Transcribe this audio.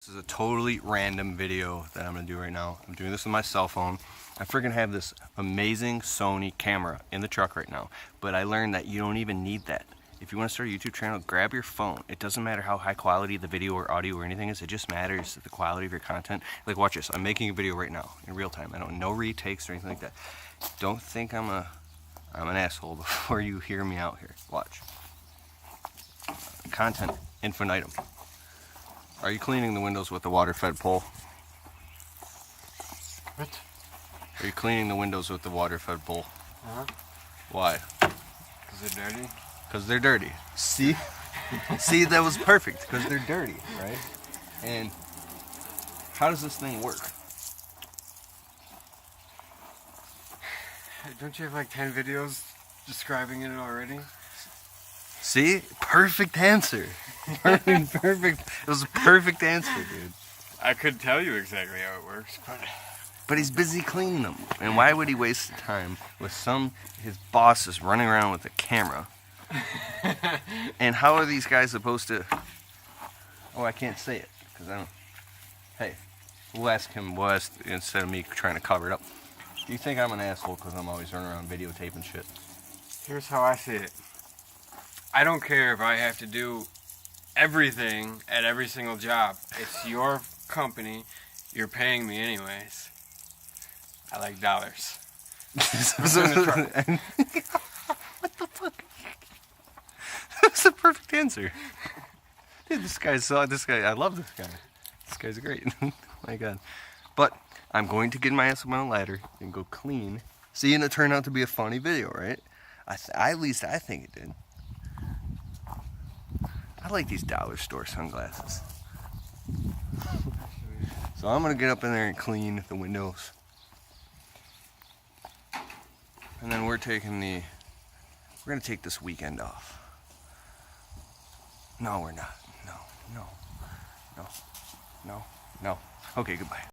This is a totally random video that I'm gonna do right now. I'm doing this with my cell phone. I freaking have this amazing Sony camera in the truck right now, but I learned that you don't even need that. If you want to start a YouTube channel, grab your phone. It doesn't matter how high quality the video or audio or anything is, it just matters the quality of your content. Like watch this, I'm making a video right now in real time. I don't no retakes or anything like that. Don't think I'm an asshole before you hear me out here. Watch. Content infinitum. Are you cleaning the windows with the water-fed pole? What? Are you cleaning the windows with the water-fed pole? Uh-huh. Why? Because they're dirty? Because they're dirty. See? See, that was perfect. Because they're dirty, right? And how does this thing work? Don't you have like 10 videos describing it already? See? Perfect answer. Perfect. It was a perfect answer, dude. I could tell you exactly how it works, But he's busy cleaning them. And why would he waste the time with his boss is running around with a camera? And how are these guys supposed to... Oh, I can't say it, because I don't... Hey, we'll ask him, instead of me trying to cover it up. Do you think I'm an asshole because I'm always running around videotaping shit? Here's how I see it. I don't care if I have to do everything at every single job. It's your company. You're paying me anyways. I like dollars. What the fuck? That's the perfect answer. Dude, this guy, I love this guy. This guy's great. My God. But I'm going to get my ass on a ladder and go clean. See, and it turned out to be a funny video, right? At least I think it did. I like these dollar store sunglasses. So I'm gonna get up in there and clean the windows. And then we're gonna take this weekend off. No, we're not. No. Okay, goodbye.